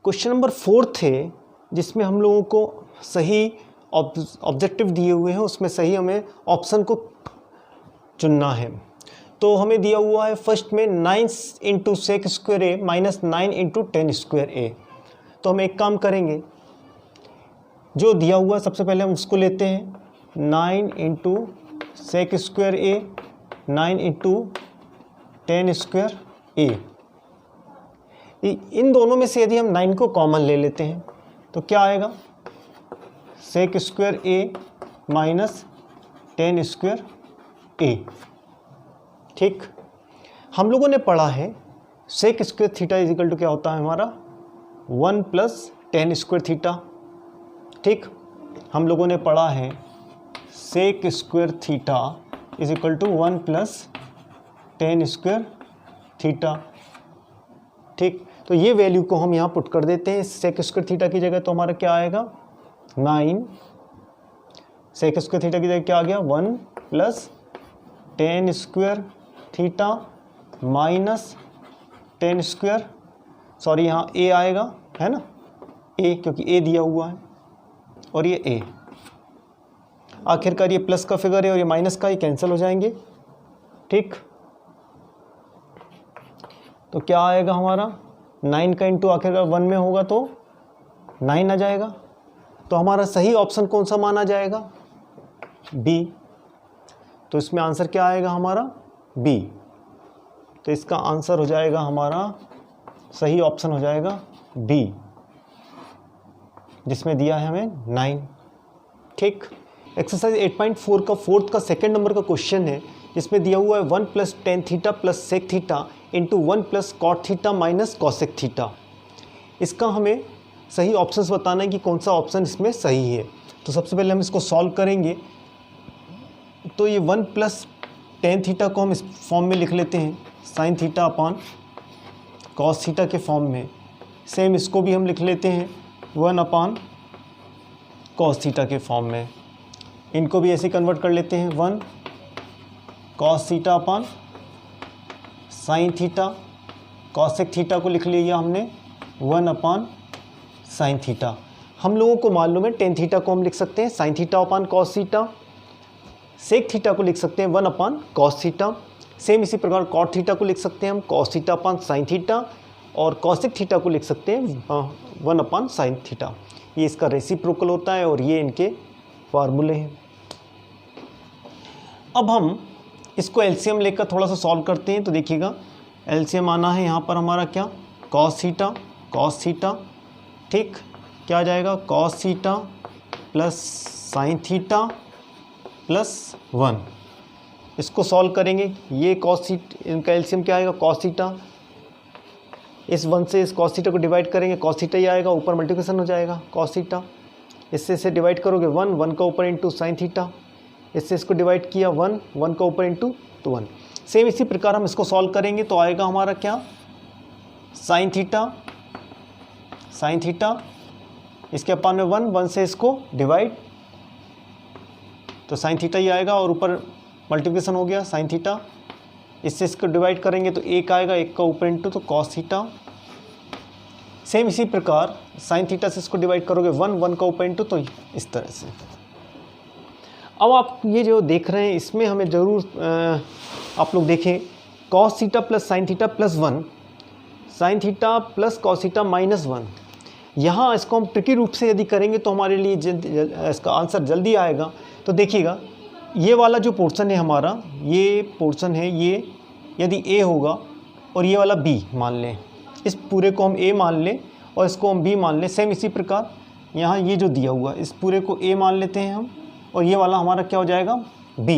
Question number 4 है जिसमें हम लोगों को सही ऑब्जेक्टिव दिए हुए हैं, उसमें सही हमें ऑप्शन को चुनना है। तो हमें दिया हुआ है फर्स्ट में 9 into sec square A minus 9 into 10 square ए। तो हम एक काम करेंगे, जो दिया हुआ है सबसे पहले हम उसको लेते हैं 9 इंटू सेक स्क्वायर ए 9 इंटू 10 स्क्वायर ए। इन दोनों में से यदि हम 9 को कॉमन ले लेते हैं तो क्या आएगा, sec square A minus 10 square A. ठीक, हम लोगों ने पढ़ा है sec square theta is equal to क्या होता है हमारा 1 प्लस 10 स्क्वायर थीटा। ठीक, हम लोगों ने पढ़ा है sec square theta is equal to 1 plus 10 square theta. ठीक, तो ये वैल्यू को हम यहाँ पुट कर देते हैं सेक स्क्वायर थीटा की जगह, तो हमारा क्या आएगा 9, सेक स्क्वायर थीटा की जगह क्या आ गया 1 plus 10 square theta minus 10 square, sorry यहाँ ए आएगा है ना, ए क्योंकि ए दिया हुआ है और ये ए। आखिरकार ये प्लस का फिगर है और ये माइनस का, ही कैंसिल हो जाएंगे। ठीक, तो क्या आएगा हमारा 9 का इंटू आखिरकार 1 में होगा तो 9 आ जाएगा। तो हमारा सही ऑप्शन कौन सा माना जाएगा, बी। तो इसमें आंसर क्या आएगा हमारा बी। तो इसका आंसर हो जाएगा हमारा, सही ऑप्शन हो जाएगा बी, जिसमें दिया है हमें 9। ठीक, एक्सरसाइज 8.4 का फोर्थ का सेकंड नंबर का क्वेश्चन है, जिसमें दिया हुआ है 1 plus ten theta plus sec theta into 1 plus cot theta minus cosec theta. इसका हमें सही ऑप्शंस बताना है कि कौन सा ऑप्शन इसमें सही है। तो सबसे पहले हम इसको सॉल्व करेंगे। तो ये 1 प्लस टेन थीटा को हम इस फॉर्म में लिख लेते हैं sine theta upon cos theta के फॉर्म में। सेम इसको भी हम लिख लेते हैं 1 अपॉन कॉस थीटा के फॉर्म में। इनको भी ऐसे कन्वर्ट कर लेते हैं 1 cos theta upon sine theta. Cosec theta को लिख लिया हमने 1 अपॉन साइन थीटा। हम लोगों को मालूम है टेन थीटा को हम लिख सकते हैं sine theta upon cos theta, sec theta को लिख सकते हैं 1 अपॉन कॉस थीटा। सेम इसी प्रकार कॉट थीटा को लिख सकते हैं हम cos theta upon sine theta, और कॉसेक थीटा को लिख सकते हैं 1 अपॉन साइन थीटा। ये इसका रेसिप्रोकल होता है और ये इनके फार्मूले हैं। अब हम इसको एलसीएम लेकर थोड़ा सा सॉल्व करते हैं। तो देखिएगा एलसीएम आना है यहाँ पर हमारा क्या, कॉस थीटा। ठीक, क्या आ जाएगा cos theta plus sine theta plus 1। इसको सॉल्व करेंगे, ये कॉस थीटा, इनका एलसीएम क्या आएगा कॉस थीटा। इस 1 से इस कॉस थीटा को डिवाइड करेंगे, कॉस थीटा ही आएगा, ऊपर मल्टीप्लिकेशन हो जाएगा कॉस थीटा। इससे इसे डिवाइड करोगे 1 का ऊपर इंटू साइन थीटा। इससे इसको डिवाइड किया 1 का ऊपर इंटू तो 1। सेम इसी प्रकार हम इसको सॉल्व करेंगे तो आएगा हमारा क्या साइन थीटा इसके अपान में 1 से इसको डिवाइड, तो साइन थीटा ही आएगा और ऊपर मल्टीप्लिकेशन हो गया साइन थीटा। इससे इसको डिवाइड करेंगे तो 1 आएगा, 1 का ऊपर इंटू तो कॉस थीटा। सेम इसी प्रकार साइन थीटा से इसको डिवाइड करोगे 1 का ऊपर इंटू तो इस तरह से। अब आप ये जो देख रहे हैं इसमें हमें ज़रूर आप लोग देखें cos theta plus sine theta plus 1, sine theta plus cos theta minus 1। यहाँ इसको हम ट्रिकी रूप से यदि करेंगे तो हमारे लिए इसका आंसर जल्दी आएगा। तो देखिएगा ये वाला जो पोर्शन है हमारा, ये पोर्शन है, ये यदि ए होगा और ये वाला बी मान लें, इस पूरे को हम ए मान लें और इसको हम बी मान लें। सेम इसी प्रकार यहाँ ये जो दिया हुआ इस पूरे को ए मान लेते हैं हम, और ये वाला हमारा क्या हो जाएगा बी।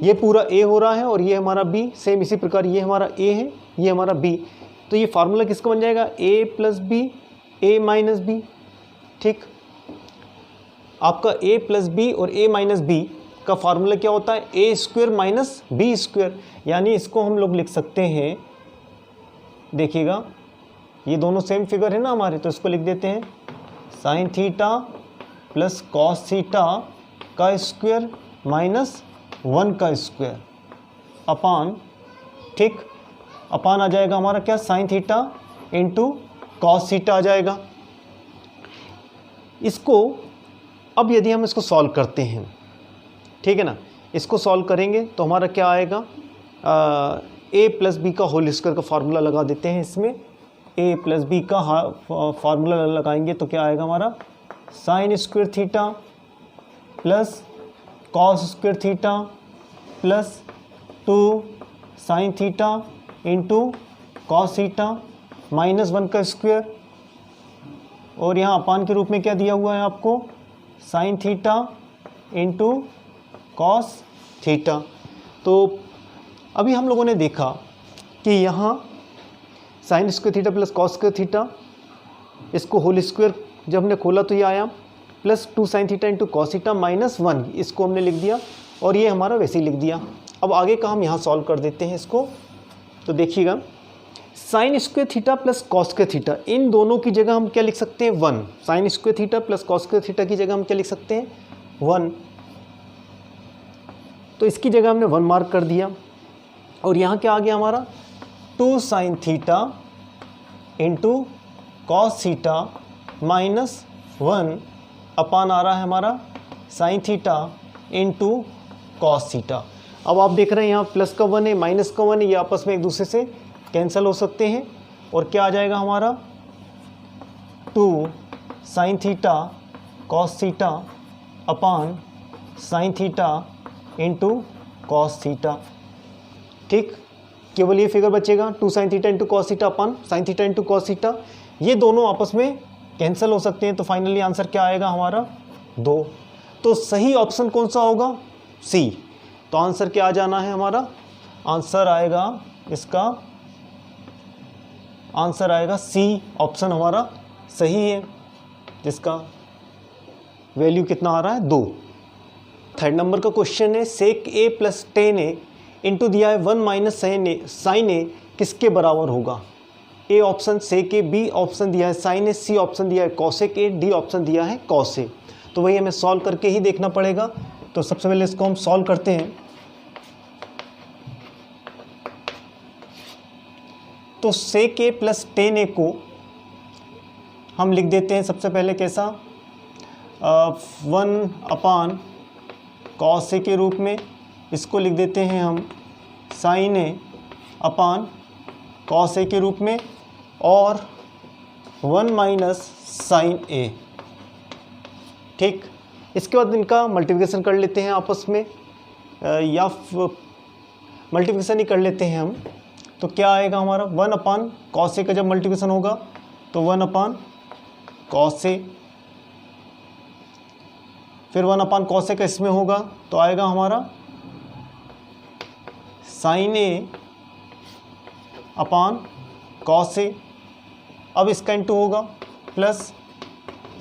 ये पूरा ए हो रहा है और ये हमारा बी। सेम इसी प्रकार ये हमारा ए है, ये हमारा बी। तो ये फार्मूला किसका बन जाएगा ए प्लस बी, ए माइनस बी। ठीक, आपका ए प्लस बी और ए माइनस बी का फार्मूला क्या होता है ए स्क्वायर माइनस बी स्क्वायर। यानी इसको हम लोग लिख सकते हैं, देखिएगा ये दोनों सेम फिगर है ना हमारे, तो इसको लिख देते हैं sine theta plus cos theta का स्क्वायर माइनस 1 का स्क्वायर अपान, ठीक, अपान आ जाएगा हमारा क्या sine theta into cos theta आ जाएगा। इसको अब यदि हम इसको सॉल्व करते हैं, ठीक है ना, इसको सॉल्व करेंगे तो हमारा क्या आएगा, ए प्लस बी का होल स्क्वायर का फार्मूला लगा देते हैं इसमें। ए प्लस बी का फार्मूला लगाएंगे तो क्या आएगा हमारा, sign square theta plus cos square theta plus 2 sign theta into cos theta minus 1 का स्क्वायर, और यहाँ अपान के रूप में क्या दिया हुआ है आपको, sign theta into cos theta. तो अभी हम लोगों ने देखा कि यहाँ sign square theta plus cos square theta, इसको होल स्क्वायर जब हमने खोला तो ये आया plus 2 sign theta into cos theta minus 1, इसको हमने लिख दिया और ये हमारा वैसे ही लिख दिया। अब आगे का हम यहाँ सॉल्व कर देते हैं इसको। तो देखिएगा, sine square theta plus cos square theta, इन दोनों की जगह हम क्या लिख सकते हैं, 1। Sine square theta plus cos square theta की जगह हम क्या लिख सकते हैं, 1। तो इसकी जगह हमने 1 मार्क कर दिया। और यहाँ क्या आ गया हमारा, 2 sign theta into cos theta minus 1 अपान आ रहा है हमारा sign theta into cos theta. अब आप देख रहे हैं यहाँ प्लस का 1 है, माइनस का 1 है, ये आपस में एक दूसरे से कैंसिल हो सकते हैं। और क्या आ जाएगा हमारा, 2 sine theta cos theta upon sign theta into cos theta. ठीक, केवल ये फिगर बचेगा, 2 sign theta into cos theta upon sign theta into cos theta, ये दोनों आपस में कैंसिल हो सकते हैं। तो फाइनली आंसर क्या आएगा हमारा, 2। तो सही ऑप्शन कौन सा होगा, सी। तो आंसर क्या आ जाना है हमारा, आंसर आएगा इसका, आंसर आएगा सी ऑप्शन हमारा सही है, जिसका वैल्यू कितना आ रहा है, 2। थर्ड नंबर का क्वेश्चन है, sec A plus ten A into दिया है 1 माइनस साइन ए किसके बराबर होगा। A option sec A, B option दिया है साइन ए, सी ऑप्शन दिया है कॉसेक ए, डी ऑप्शन दिया है कॉस ए। तो वही हमें सॉल्व करके ही देखना पड़ेगा। तो सबसे पहले इसको हम सॉल्व करते हैं। तो सेक ए प्लस टेन ए को हम लिख देते हैं सबसे पहले कैसा, 1 अपान कॉस ए के रूप में। इसको लिख देते हैं हम sign A upon cos A के रूप में, और 1 माइनस साइन ए। ठीक, इसके बाद इनका मल्टीप्लिकेशन कर लेते हैं आपस में, या मल्टीप्लिकेशन ही कर लेते हैं हम। तो क्या आएगा हमारा, 1 अपान कॉस ए का जब मल्टीप्लिकेशन होगा तो 1 अपान कॉस ए, फिर 1 अपान कॉस ए का इसमें होगा तो आएगा हमारा sign A upon cos A. अब इसका इंटू होगा plus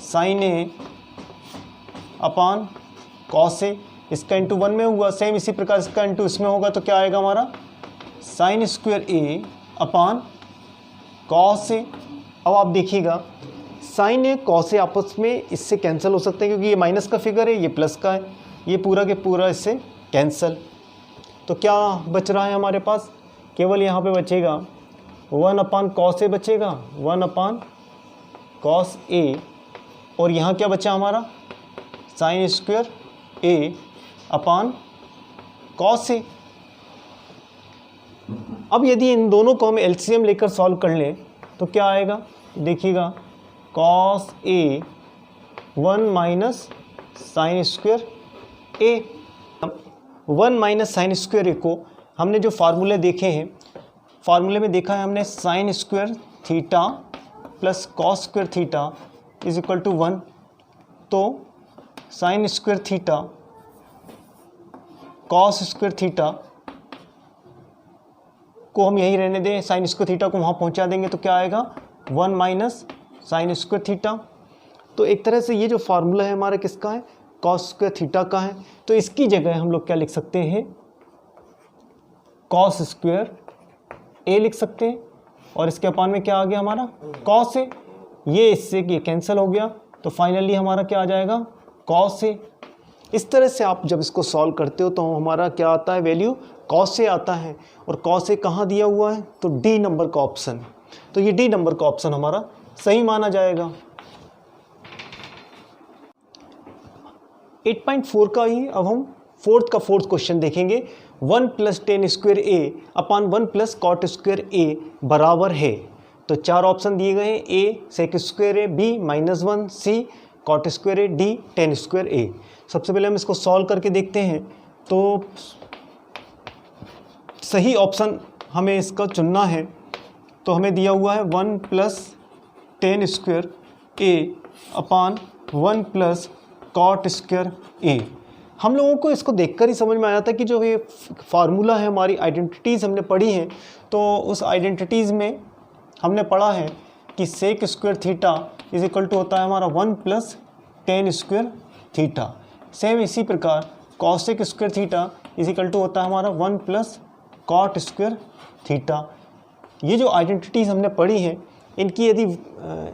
sign A upon cos A, इसका इंटू 1 में हुआ, सेम इसी प्रकार इसका इंटू इसमें होगा तो क्या आएगा हमारा sine square A upon cos A. अब आप देखिएगा, साइन ए कॉस ए आपस में इससे कैंसिल हो सकते हैं, क्योंकि ये माइनस का फिगर है, ये प्लस का है, ये पूरा के पूरा इससे कैंसिल। तो क्या बच रहा है हमारे पास, केवल यहाँ पे बचेगा 1 अपान कॉस ए बचेगा, 1 अपान कॉस ए, और यहाँ क्या बचा हमारा sine square A upon cos A. अब यदि इन दोनों को हम एलसीएम लेकर सॉल्व कर लें तो क्या आएगा, देखिएगा, cos A 1 minus sine square A. 1 minus sine square ए को हमने जो फार्मूले देखे हैं, फार्मूले में देखा है हमने sine square theta plus cos square theta is equal to 1। तो sine square theta cos square theta को हम यही रहने दें, साइन स्क्वायर थीटा को वहाँ पहुँचा देंगे तो क्या आएगा 1 माइनस साइन स्क्वायर थीटा। तो एक तरह से ये जो फार्मूला है हमारा किसका है, कॉस स्क्वायर थीटा का है। तो इसकी जगह हम लोग क्या लिख सकते हैं, कॉस स्क्वायर ए लिख सकते हैं, और इसके अपान में क्या आ गया हमारा कॉस ए, ये इससे ये कैंसिल हो गया, तो फाइनली हमारा क्या आ जाएगा कॉस ए। इस तरह से आप जब इसको सॉल्व करते हो तो हमारा क्या आता है, वैल्यू कॉस ए आता है। और कॉस ए कहाँ दिया हुआ है, तो डी नंबर का ऑप्शन। तो ये डी नंबर का ऑप्शन हमारा सही माना जाएगा। 8.4 का ही अब हम फोर्थ क्वेश्चन देखेंगे। 1 + tan स्क्वायर ए अपान 1 + cot स्क्वायर ए बराबर है। तो 4 ऑप्शन दिए गए हैं, ए सेक स्क्वायर ए, बी -1, सी cot स्क्वायर ए, डी tan स्क्वायर ए। सबसे पहले हम इसको सॉल्व करके देखते हैं। तो सही ऑप्शन हमें इसका चुनना है। तो हमें दिया हुआ है 1 + tan स्क्वायर ए अपान 1 + cot स्क्वायर ए। हम लोगों को इसको देखकर ही समझ में आया था कि जो ये फार्मूला है, हमारी आइडेंटिटीज़ हमने पढ़ी हैं, तो उस आइडेंटिटीज़ में हमने पढ़ा है कि sec square theta is equal to होता है हमारा 1 + tan स्क्वायर थीटा। सेम इसी प्रकार cosec square theta is equal to होता है हमारा 1 + cot स्क्वायर थीटा। ये जो आइडेंटिटीज़ हमने पढ़ी हैं, इनकी यदि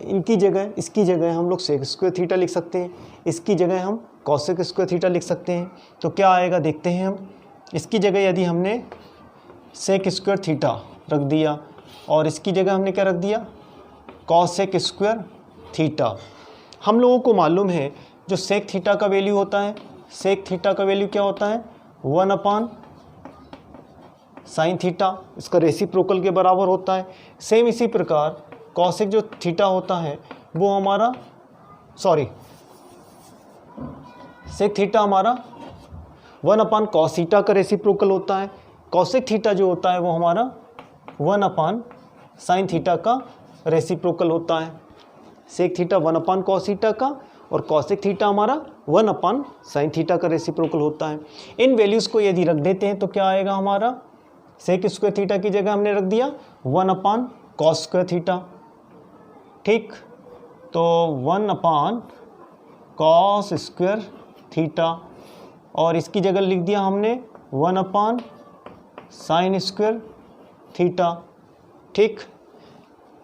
इनकी जगह, इसकी जगह हम लोग सेक स्क्वायर थीटा लिख सकते हैं, इसकी जगह हम कॉसेक स्क्वायर थीटा लिख सकते हैं। तो क्या आएगा देखते हैं हम। इसकी जगह यदि हमने सेक स्क्वायर थीटा रख दिया और इसकी जगह हमने क्या रख दिया, कॉसेक स्क्वायर थीटा। हम लोगों को मालूम है जो सेक थीटा का वैल्यू होता है, सेक थीटा का वैल्यू क्या होता है, 1 sin थीटा, इसका रेसिप्रोकल के बराबर होता है। सेम इसी प्रकार कॉसेक जो थीटा होता है वो हमारा सेक थीटा हमारा 1 cos थीटा का रेसिप्रोकल होता है। कॉसेक थीटा जो होता है वो हमारा 1 sin थीटा का रेसिप्रोकल होता है। सेक थीटा 1 cos थीटा का और कॉसेक थीटा हमारा 1 sin थीटा का रेसिप्रोकल होता है। इन वैल्यूज़ को यदि रख देते हैं तो क्या आएगा हमारा, सेक स्क्वायर थीटा की जगह हमने रख दिया 1 cos स्क्वायर थीटा, ठीक। तो 1 cos स्क्वायर थीटा और इसकी जगह लिख दिया हमने 1 sin स्क्वायर थीटा, ठीक।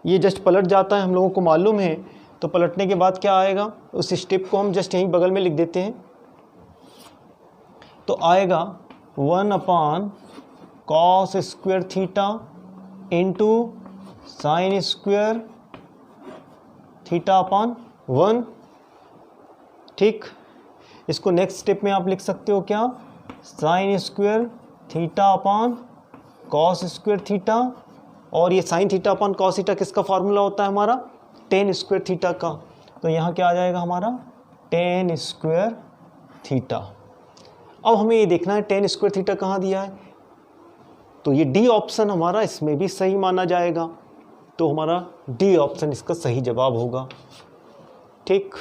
ये जस्ट पलट जाता है, हम लोगों को मालूम है। तो पलटने के बाद क्या आएगा, उस स्टेप को हम जस्ट यहीं बगल में लिख देते हैं। तो आएगा 1 cos square theta into sine square theta upon 1, ठीक। इसको नेक्स्ट स्टेप में आप लिख सकते हो क्या, sign square theta upon cos square theta. और ये sine theta upon cos theta किसका फार्मूला होता है हमारा, tan स्क्वायर थीटा का। तो यहाँ क्या आ जाएगा हमारा, tan स्क्वायर थीटा। अब हमें ये देखना है tan स्क्वायर थीटा कहाँ दिया है। तो ये डी ऑप्शन हमारा इसमें भी सही माना जाएगा। तो हमारा डी ऑप्शन इसका सही जवाब होगा, ठीक।